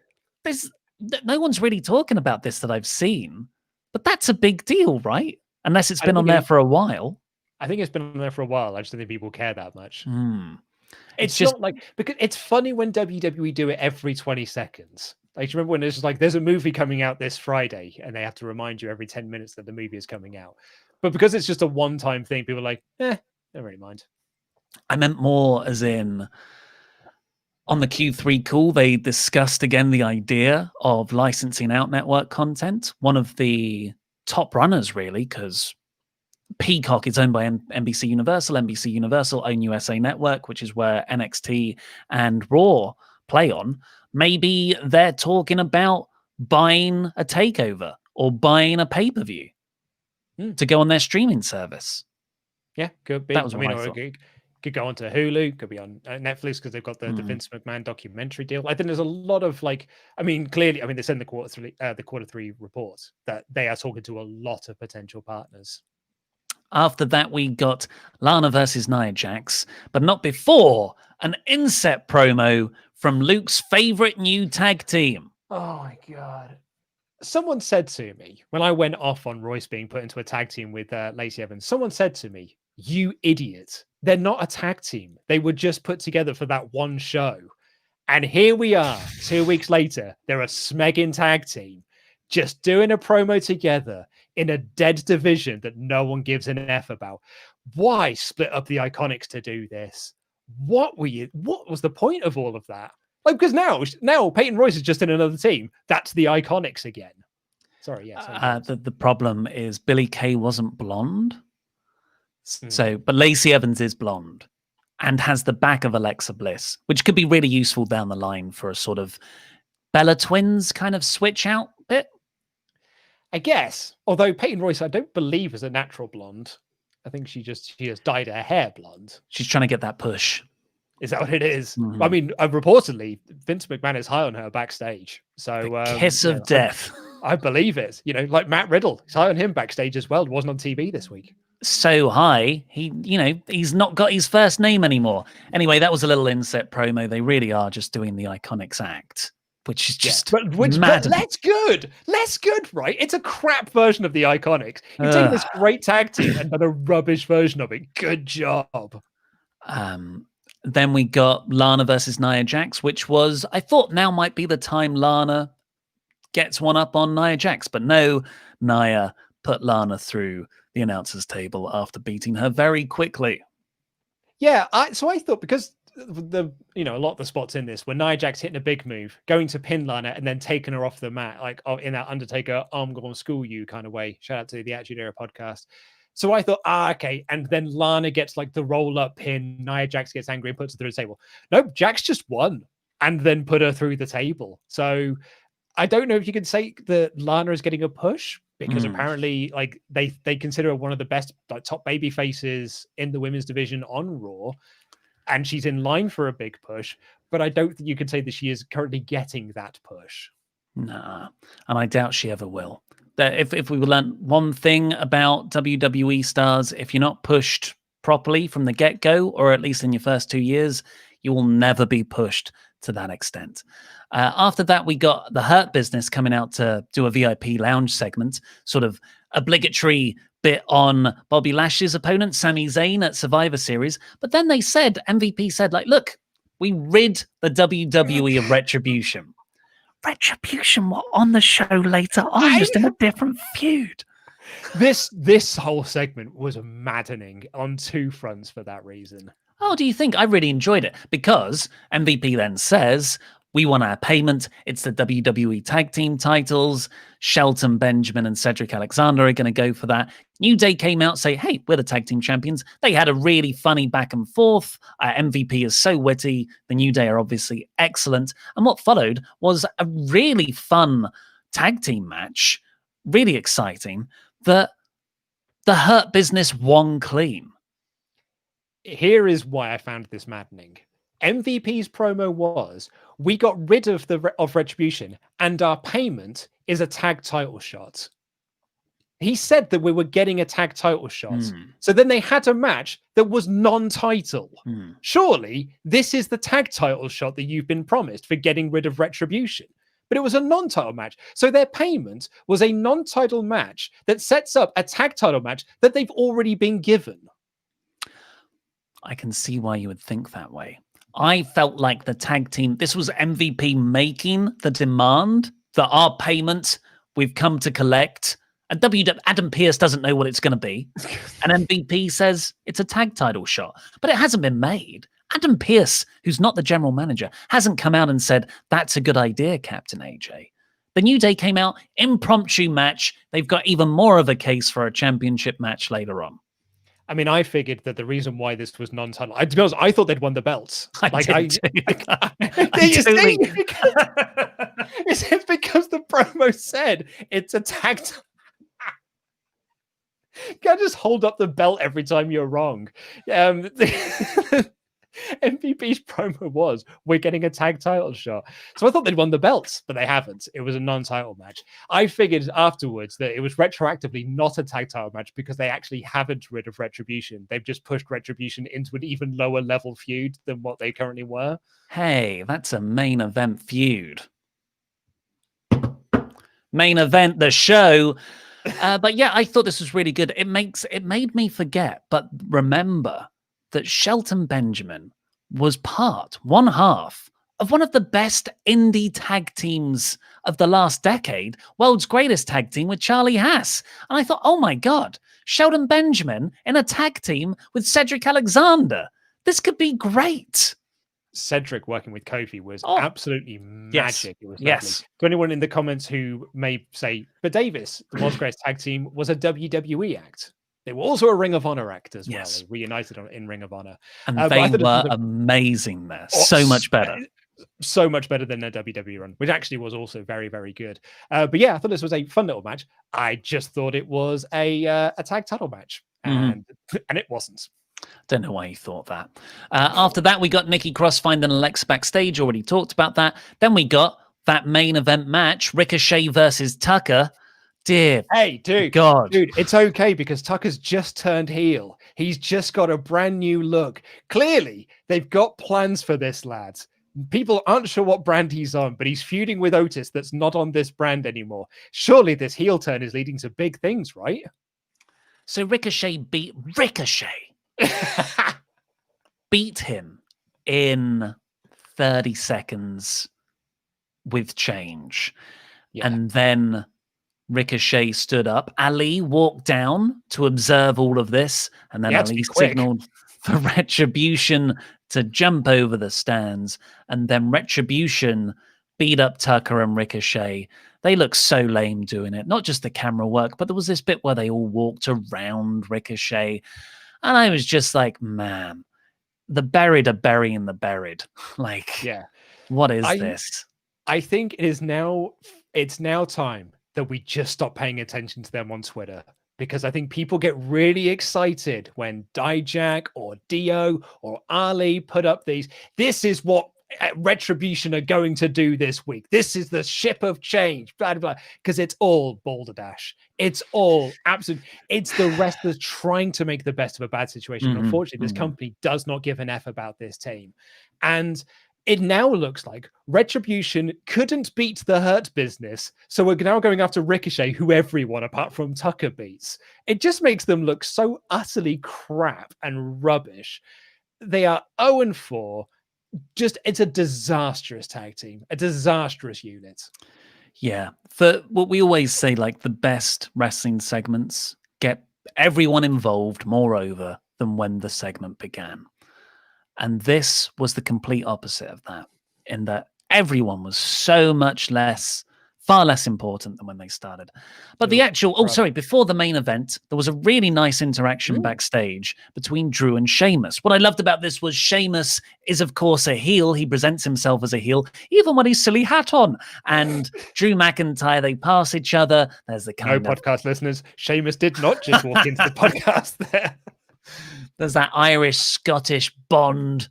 No one's really talking about this that I've seen, but that's a big deal, right? Unless it's been on there for a while. I think it's been on there for a while. I just don't think people care that much. It's just not like, because it's funny when WWE do it every 20 seconds. Like, do you remember when it's just like, there's a movie coming out this Friday, and they have to remind you every 10 minutes that the movie is coming out. But because it's just a one-time thing, people are like, don't really mind. I meant more as in, on the Q3 call, they discussed again the idea of licensing out network content. One of the top runners, really, because Peacock is owned by NBC Universal. NBC Universal own USA Network, which is where NXT and Raw play on. Maybe they're talking about buying a takeover or buying a pay-per-view to go on their streaming service. Yeah, could be. That was could go onto Hulu, could be on Netflix because they've got the Vince McMahon documentary deal. I think there's a lot of clearly, they said in the quarter three report that they are talking to a lot of potential partners. After that, we got Lana versus Nia Jax, but not before an inset promo from Luke's favorite new tag team. Oh my God. Someone said to me when I went off on Royce being put into a tag team with Lacey Evans, someone said to me, "You idiot. They're not a tag team. They were just put together for that one show." And here we are 2 weeks later. They're a smegging tag team just doing a promo together in a dead division that no one gives an F about. Why split up the Iconics to do this? What was the point of all of that? Like, because now Peyton Royce is just in another team. That's the Iconics again. Sorry, yes. The problem is Billie Kay wasn't blonde. But Lacey Evans is blonde and has the back of Alexa Bliss, which could be really useful down the line for a sort of Bella Twins kind of switch out bit. I guess. Although Peyton Royce, I don't believe, is a natural blonde. I think she has dyed her hair blonde. She's trying to get that push. Is that what it is? I mean, reportedly, Vince McMahon is high on her backstage. So kiss of death. I believe it. Like Matt Riddle, he's high on him backstage as well. It wasn't on TV this week. So high, he's not got his first name anymore. Anyway, that was a little inset promo. They really are just doing the Iconics act, which is just but less good, right? It's a crap version of the Iconics. You've taken this great tag team and done a rubbish version of it. Good job. Then we got Lana versus Nia Jax, which was, I thought now might be the time Lana gets one up on Nia Jax, but no, Nia put Lana through the announcer's table after beating her very quickly. Yeah, so I thought, because a lot of the spots in this were Nia Jax hitting a big move, going to pin Lana, and then taking her off the mat, like in that Undertaker "I'm gonna school you" kind of way. Shout out to the Attitude Era podcast. So I thought, okay, and then Lana gets like the roll up pin. Nia Jax gets angry and puts her through the table. Nope, Jax just won and then put her through the table. So I don't know if you can say that Lana is getting a push, because apparently, like, they consider her one of the best, like, top baby faces in the women's division on Raw, and she's in line for a big push. But I don't think you can say that she is currently getting that push. Nah, and I doubt she ever will. If we learn one thing about WWE stars, if you're not pushed properly from the get-go, or at least in your first 2 years, you will never be pushed to that extent. After that, we got the Hurt Business coming out to do a VIP lounge segment, sort of obligatory bit on Bobby Lashley's opponent, Sami Zayn, at Survivor Series. But then they said, MVP said, like, look, we rid the WWE of Retribution. Retribution were on the show later on, just in a different feud. This whole segment was maddening on two fronts for that reason. Oh, do you think? I really enjoyed it, because MVP then says, We want our payment. It's the WWE tag team titles. Shelton Benjamin and Cedric Alexander are going to go for that. New Day came out, say, hey, we're the tag team champions. They had a really funny back and forth. MVP is so witty. The New Day are obviously excellent. And what followed was a really fun tag team match, really exciting, that the Hurt Business won clean. Here is why I found this maddening. MVP's promo was, we got rid of Retribution and our payment is a tag title shot. He said that we were getting a tag title shot. So then they had a match that was non-title. Surely this is the tag title shot that you've been promised for getting rid of Retribution. But it was a non-title match. So their payment was a non-title match that sets up a tag title match that they've already been given. I can see why you would think that way. I felt like the tag team, this was MVP making the demand that our payment we've come to collect. And Adam Pearce doesn't know what it's going to be. And MVP says it's a tag title shot, but it hasn't been made. Adam Pearce, who's not the general manager, hasn't come out and said, that's a good idea, Captain AJ. The New Day came out, impromptu match. They've got even more of a case for a championship match later on. I mean, I figured that the reason why this was non-title, to be honest, I thought they'd won the belts. It's because the promo said it's a tag. You can't just hold up the belt every time you're wrong. MVP's promo was, we're getting a tag title shot. So I thought they'd won the belts, but they haven't. It was a non-title match. I figured afterwards that it was retroactively not a tag title match because they actually haven't rid of Retribution. They've just pushed Retribution into an even lower level feud than what they currently were. Hey, that's a main event feud. Main event, the show. But yeah, I thought this was really good. It made me forget, but remember that Shelton Benjamin was one half of one of the best indie tag teams of the last decade, world's greatest tag team with Charlie Haas. And I thought, oh my God, Shelton Benjamin in a tag team with Cedric Alexander. This could be great. Cedric working with Kofi was absolutely magic. Yes. It was yes. To anyone in the comments who may say, but Davis, the world's greatest tag team, was a WWE act. They were also a Ring of Honor act as well. Yes. They reunited in Ring of Honor. And they were amazing there. So much better. So much better than their WWE run, which actually was also very, very good. But yeah, I thought this was a fun little match. I just thought it was a tag title match. And it wasn't. Don't know why you thought that. After that, we got Nikki Cross finding Alexa backstage. Already talked about that. Then we got that main event match, Ricochet versus Tucker. Dude, it's okay because Tucker's just turned heel. He's just got a brand new look. Clearly, they've got plans for this, lads. People aren't sure what brand he's on, but he's feuding with Otis that's not on this brand anymore. Surely this heel turn is leading to big things, right? So Ricochet beat him in 30 seconds with change. Yeah. And then Ricochet stood up. Ali walked down to observe all of this. And then Ali signaled for Retribution to jump over the stands. And then Retribution beat up Tucker and Ricochet. They look so lame doing it. Not just the camera work, but there was this bit where they all walked around Ricochet. And I was just like, man, the buried are burying the buried. Like, what is this? I think it's now time that we just stop paying attention to them on Twitter, because I think people get really excited when Dijak or Dio or Ali put up these. This is what Retribution are going to do this week. This is the ship of change, blah, blah, blah, because it's all balderdash. It's all absolute. It's the wrestlers trying to make the best of a bad situation. Unfortunately, this company does not give an F about this team. And it now looks like Retribution couldn't beat the Hurt Business, so we're now going after Ricochet, who everyone apart from Tucker beats. It just makes them look so utterly crap and rubbish. They are 0-4. It's a disastrous tag team, a disastrous unit. Yeah. For what we always say, like the best wrestling segments get everyone involved more over than when the segment began. And this was the complete opposite of that, in that Everyone was so much far less important than when they started. But the actual, before the main event, there was a really nice interaction backstage between Drew and Sheamus. What I loved about this was Sheamus is, of course, a heel. He presents himself as a heel, even when he's silly hat on. And Drew McIntyre, they pass each other. There's the kind of... podcast listeners, Sheamus did not just walk into the podcast there. There's that Irish-Scottish bond,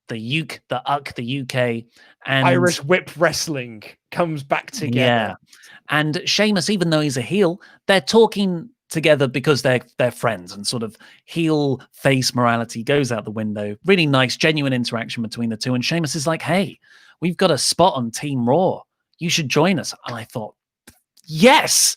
the UK, and Irish whip wrestling comes back together. Yeah, and Sheamus, even though he's a heel, they're talking together because they're friends, and sort of heel face morality goes out the window. Really nice, genuine interaction between the two. And Sheamus is like, "Hey, we've got a spot on Team Raw. You should join us." And I thought, yes,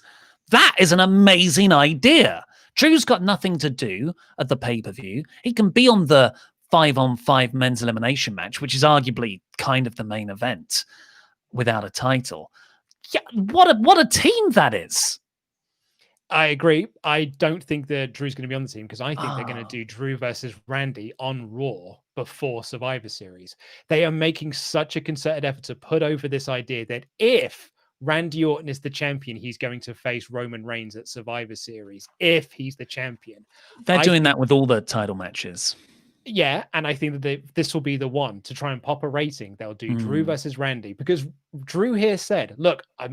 that is an amazing idea. Drew's got nothing to do at the pay-per-view. He can be on the 5-on-5 men's elimination match, which is arguably kind of the main event without a title. Yeah, what a team that is. I agree. I don't think that Drew's going to be on the team because I think they're going to do Drew versus Randy on Raw before Survivor Series. They are making such a concerted effort to put over this idea that if Randy Orton is the champion, he's going to face Roman Reigns at Survivor Series if he's the champion. They're doing that with all the title matches. Yeah, and I think that this will be the one to try and pop a rating. They'll do Drew versus Randy because Drew here said, "Look, I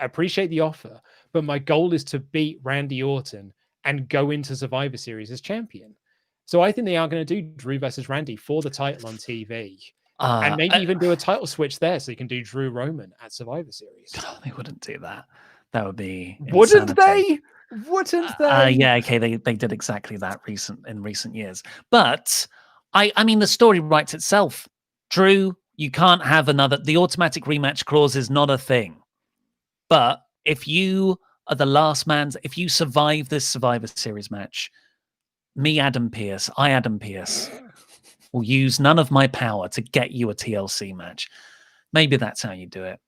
appreciate the offer, but my goal is to beat Randy Orton and go into Survivor Series as champion." So I think they are going to do Drew versus Randy for the title on TV, and maybe even do a title switch there, so you can do Drew Roman at Survivor Series. Oh, they wouldn't do that. That would be wouldn't insanity. they? Wouldn't they? Yeah, okay, they did exactly that in recent years. But I mean, the story writes itself. Drew, you can't have the automatic rematch clause is not a thing. But if you are the last man, if you survive this Survivor Series match, Adam Pearce, will use none of my power to get you a TLC match. Maybe that's how you do it.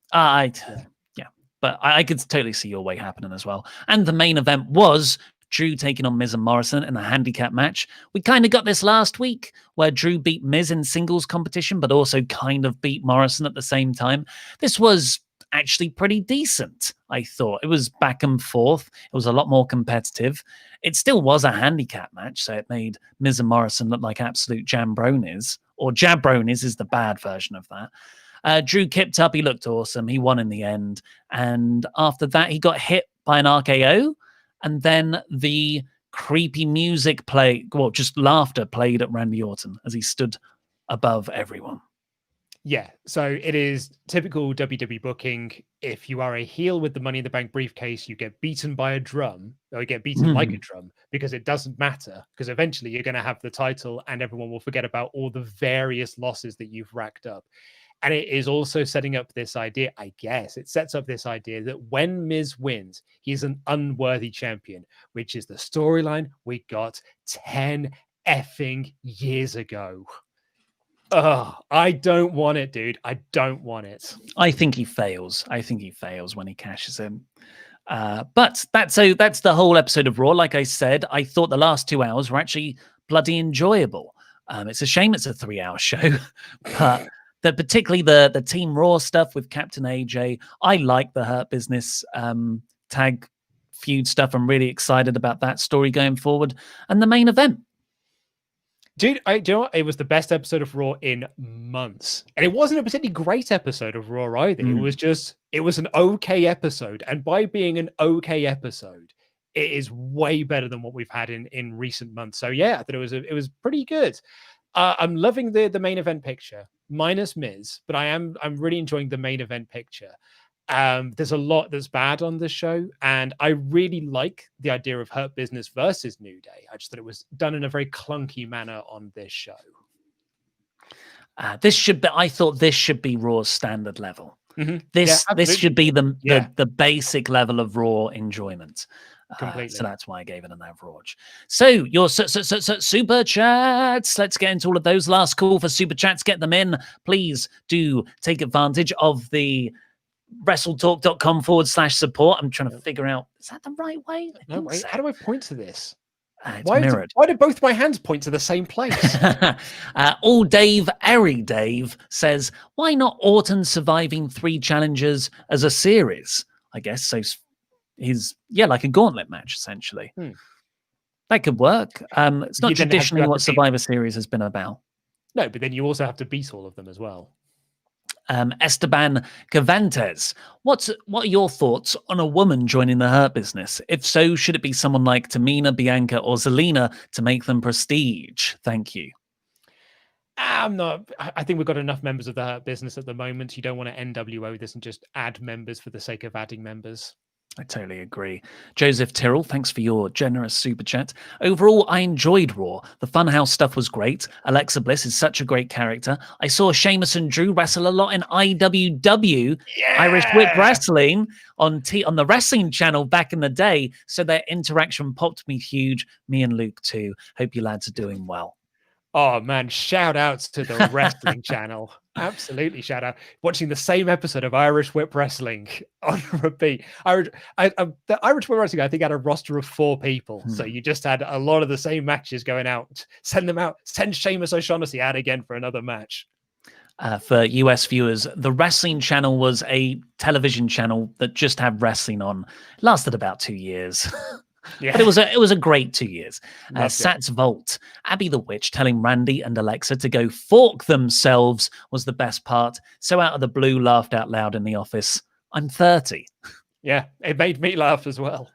But I could totally see your way happening as well. And the main event was Drew taking on Miz and Morrison in a handicap match. We kind of got this last week where Drew beat Miz in singles competition, but also kind of beat Morrison at the same time. This was actually pretty decent, I thought. It was back and forth. It was a lot more competitive. It still was a handicap match, so it made Miz and Morrison look like absolute jambronis, or jabronis is the bad version of that. Drew kept up. He looked awesome. He won in the end. And after that, he got hit by an RKO. And then the creepy music just laughter played at Randy Orton as he stood above everyone. Yeah, so it is typical WWE booking. If you are a heel with the Money in the Bank briefcase, you get beaten by a drum, or you get beaten like a drum, because it doesn't matter, because eventually you're going to have the title and everyone will forget about all the various losses that you've racked up. And it is also setting up this idea, I guess, it sets up this idea that when Miz wins, he's an unworthy champion, which is the storyline we got 10 effing years ago. Oh, I don't want it, dude. I don't want it. I think he fails. When he cashes in. But that's the whole episode of Raw. Like I said, I thought the last 2 hours were actually bloody enjoyable. It's a shame it's a 3-hour show, but particularly the Team Raw stuff with Captain AJ. I like the Hurt Business tag feud stuff. I'm really excited about that story going forward. And the main event. Dude, do you know what? It was the best episode of Raw in months. And it wasn't a particularly great episode of Raw either. It was an okay episode. And by being an okay episode, it is way better than what we've had in recent months. So yeah, I thought it was pretty good. I'm loving the main event picture, minus Miz, but I'm really enjoying the main event picture. There's a lot that's bad on this show, and I really like the idea of Hurt Business versus New Day. I just thought it was done in a very clunky manner on this show. I thought this should be Raw's standard level. This should be the basic level of Raw enjoyment. Completely. So that's why I gave it an average. So your super chats. Let's get into all of those. Last call for super chats. Get them in. Please do take advantage of the WrestleTalk.com/support. I'm trying to figure out, is that the right way? No, wait. So. How do I point to this? It's mirrored. Why did both my hands point to the same place? All Dave, Airy Dave says, why not Orton surviving 3 challenges as a series? I guess so. He's like a gauntlet match essentially. That could work. It's not traditionally what Survivor Series has been about. No, but then you also have to beat all of them as well. Esteban Cavantes, what are your thoughts on a woman joining the Hurt Business? If so, should it be someone like Tamina, Bianca, or Zelina to make them prestige? Thank you. I think we've got enough members of the Hurt Business at the moment. You don't want to NWO this and just add members for the sake of adding members. I totally agree. Joseph Tyrrell, thanks for your generous super chat. Overall, I enjoyed Raw. The Funhouse stuff was great. Alexa Bliss is such a great character. I saw Sheamus and Drew wrestle a lot in IWW, Irish Whip Wrestling, on the wrestling channel back in the day. So their interaction popped me huge. Me and Luke too. Hope you lads are doing well. Oh man, shout outs to the wrestling channel. Absolutely shout out. Watching the same episode of Irish Whip Wrestling on repeat. The Irish Whip Wrestling, I think, had a roster of 4 people. So you just had a lot of the same matches going out. Send them out. Send Sheamus O'Shaughnessy out again for another match. For US viewers, the wrestling channel was a television channel that just had wrestling on. It lasted about 2 years. Yeah. But it was a great 2 years. Sats Volt, Abby the Witch telling Randy and Alexa to go fork themselves was the best part. So out of the blue, laughed out loud in the office. I'm 30. Yeah, it made me laugh as well.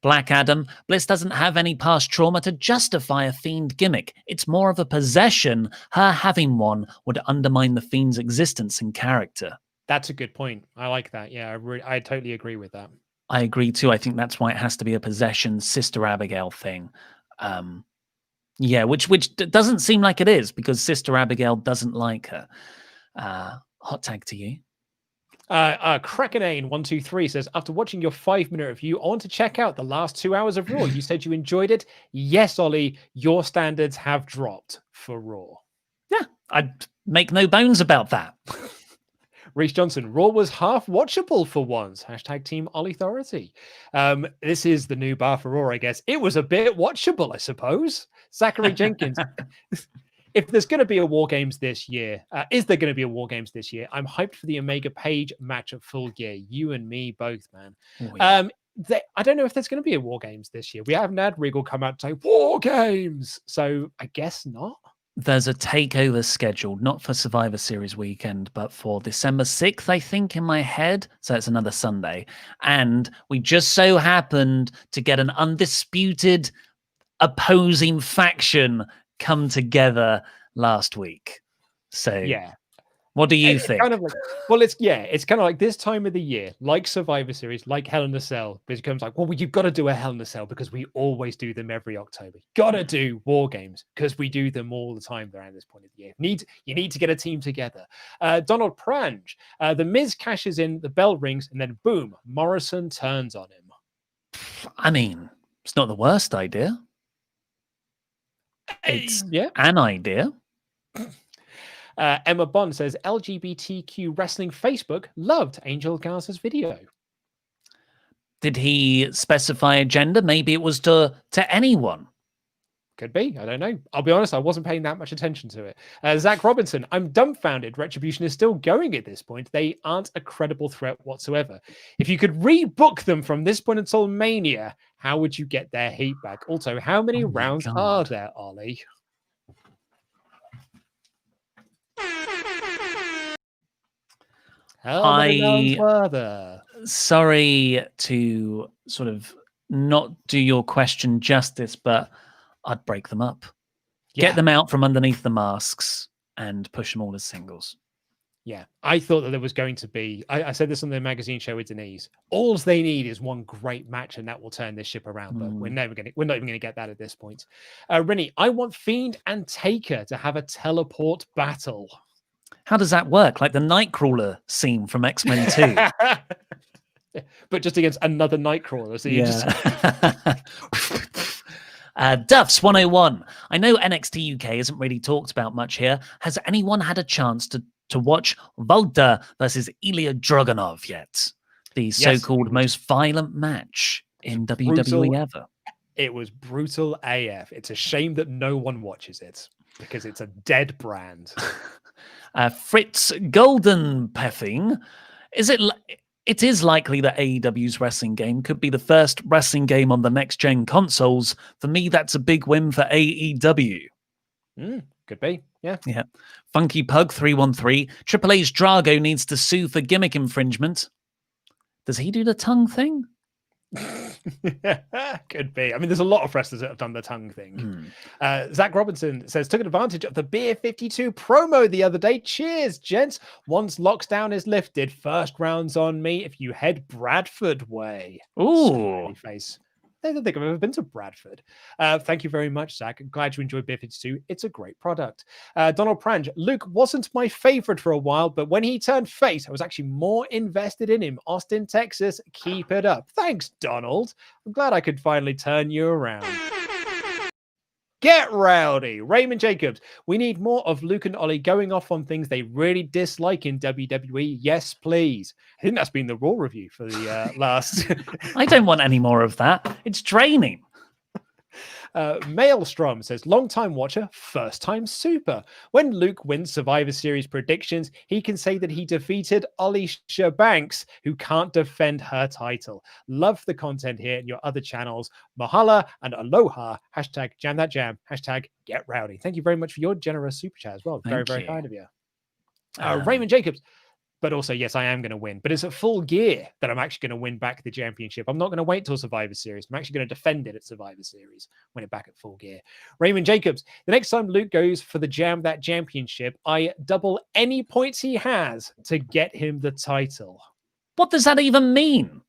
Black Adam, Bliss doesn't have any past trauma to justify a Fiend gimmick. It's more of a possession. Her having one would undermine the Fiend's existence and character. That's a good point. I like that. Yeah, I totally agree with that. I agree too. I think that's why it has to be a possession Sister Abigail thing. Which doesn't seem like it is because Sister Abigail doesn't like her. Hot tag to you. Krakenane123 says, after watching your 5-minute review, I want to check out the last 2 hours of Raw. You said you enjoyed it. Yes, Ollie, your standards have dropped for Raw. Yeah, I'd make no bones about that. Reese Johnson, Raw was half watchable for once. Hashtag Team Ollie Authority. This is the new bar for Raw, I guess. It was a bit watchable, I suppose. Zachary Jenkins. If there's going to be a War Games this year, is there going to be a War Games this year? I'm hyped for the Omega Page match at Full Gear. You and me both, man. Oh, yeah. I don't know if there's going to be a War Games this year. We haven't had Regal come out and say War Games. So I guess not. There's a takeover scheduled, not for Survivor Series weekend, but for December 6th, I think, in my head. So it's another Sunday. And we just so happened to get an undisputed opposing faction come together last week. So yeah. What do you think? Kind of like, well, it's kind of like this time of the year, like Survivor Series, like Hell in a Cell. It becomes like, well, you've got to do a Hell in a Cell because we always do them every October. Got to do War Games because we do them all the time around this point of the year. You need to get a team together. Donald Prange, the Miz cashes in, the bell rings, and then boom, Morrison turns on him. I mean, it's not the worst idea. It's an idea. Emma Bond says LGBTQ Wrestling Facebook loved Angel Garza's video. Did he specify a gender? Maybe it was to anyone. Could be. I don't know. I'll be honest, I wasn't paying that much attention to it. Zach Robinson, I'm dumbfounded. Retribution is still going at this point. They aren't a credible threat whatsoever. If you could rebook them from this point until Mania, how would you get their heat back? Also, how many rounds are there, Ollie? Sorry to sort of not do your question justice, but I'd break them up. Get them out from underneath the masks and push them all as singles. Yeah, I thought that there was going to be, I said this on the magazine show with Denise, all they need is one great match and that will turn this ship around, but we're not even going to get that at this point. Rennie, I want Fiend and Taker to have a teleport battle. How does that work? Like the Nightcrawler scene from X-Men 2. But just against another Nightcrawler. So you just... Duffs 101. I know NXT UK isn't really talked about much here. Has anyone had a chance to watch Volta versus Ilya Dragunov yet? The so-called most violent match in WWE ever. It was brutal AF. It's a shame that no one watches it because it's a dead brand. Fritz Golden Peffing, it is likely that AEW's wrestling game could be the first wrestling game on the next-gen consoles. For me, that's a big win for AEW. Could be, yeah. Yeah. Funky Pug 313. Triple H's Drago needs to sue for gimmick infringement. Does he do the tongue thing? Could be. I mean, there's a lot of wrestlers that have done the tongue thing. Zach Robinson says, took advantage of the Beer 52 promo the other day. Cheers, gents. Once lockdown is lifted, first round's on me if you head Bradford way. Ooh. Face. I don't think I've ever been to Bradford. Thank you very much, Zach. I'm glad you enjoyed Beer 52. It's a great product. Donald Prange, Luke wasn't my favorite for a while, but when he turned face, I was actually more invested in him. Austin, Texas, keep it up. Thanks, Donald. I'm glad I could finally turn you around. Get rowdy. Raymond Jacobs. We need more of Luke and Ollie going off on things they really dislike in WWE. Yes, please. I think that's been the Raw review for the last. I don't want any more of that. It's draining. Maelstrom says, long-time watcher, first-time super. When Luke wins Survivor Series predictions, he can say that he defeated Alicia Banks, who can't defend her title. Love the content here in your other channels. Mahala and aloha. Hashtag jam that jam. Hashtag get rowdy. Thank you very much for your generous super chat as well. Very, very kind of you. Raymond Jacobs. But also, yes, I am going to win. But it's at Full Gear that I'm actually going to win back the championship. I'm not going to wait till Survivor Series. I'm actually going to defend it at Survivor Series, win it back at Full Gear. Raymond Jacobs, the next time Luke goes for the Jam That Championship, I double any points he has to get him the title. What does that even mean?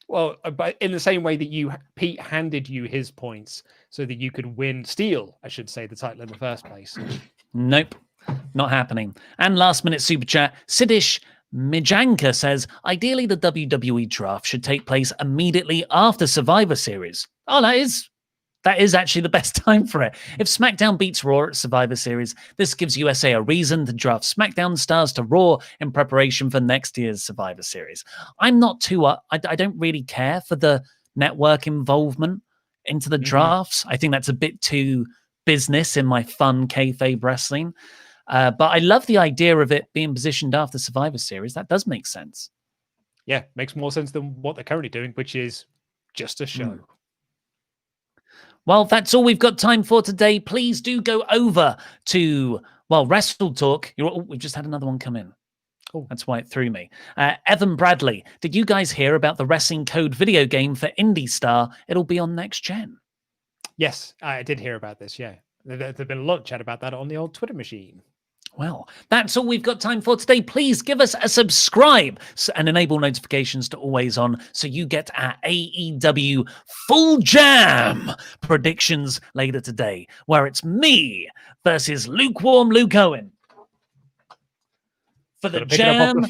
Well, but in the same way that Pete handed you his points so that you could steal, I should say, the title in the first place. Nope. Not happening. And last minute super chat, Siddish Mijanka says, ideally the WWE draft should take place immediately after Survivor Series. Oh, that is actually the best time for it. If SmackDown beats Raw at Survivor Series, this gives USA a reason to draft SmackDown stars to Raw in preparation for next year's Survivor Series. I'm not too I don't really care for the network involvement into the drafts. I think that's a bit too business in my fun kayfabe wrestling. But I love the idea of it being positioned after Survivor Series. That does make sense. Yeah, makes more sense than what they're currently doing, which is just a show. Well, that's all we've got time for today. Please do go over to, WrestleTalk. We've just had another one come in. Oh, that's why it threw me. Evan Bradley, did you guys hear about the Wrestling Code video game for Indie Star? It'll be on next gen. Yes, I did hear about this, yeah. There's been a lot of chat about that on the old Twitter machine. Well, that's all we've got time for today. Please give us a subscribe and enable notifications to always on so you get our AEW Full Jam predictions later today, where it's me versus lukewarm Luke Owen for the Jam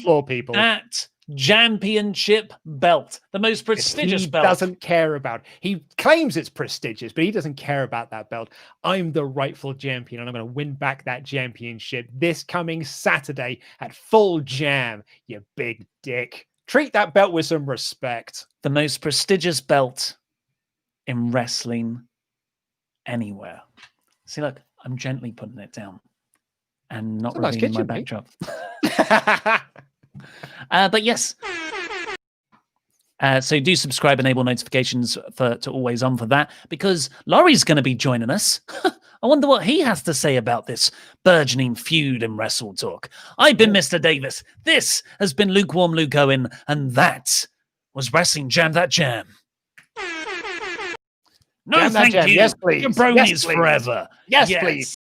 at Championship belt, the most prestigious belt. He doesn't care about. He claims it's prestigious, but he doesn't care about that belt. I'm the rightful champion, and I'm going to win back that championship this coming Saturday at Full Jam. You big dick. Treat that belt with some respect. The most prestigious belt in wrestling anywhere. See, look, I'm gently putting it down and not revealing my backdrop. But yes, so do subscribe, enable notifications to always on for that, because Laurie's going to be joining us. I wonder what he has to say about this burgeoning feud in WrestleTalk. I've been Mr. Davis. This has been Lukewarm Luke Owen, and that was Wrestling Jam That Jam. No, Jam thank that jam. you. Yes, please. Jabronis yes, please. forever. Yes, please.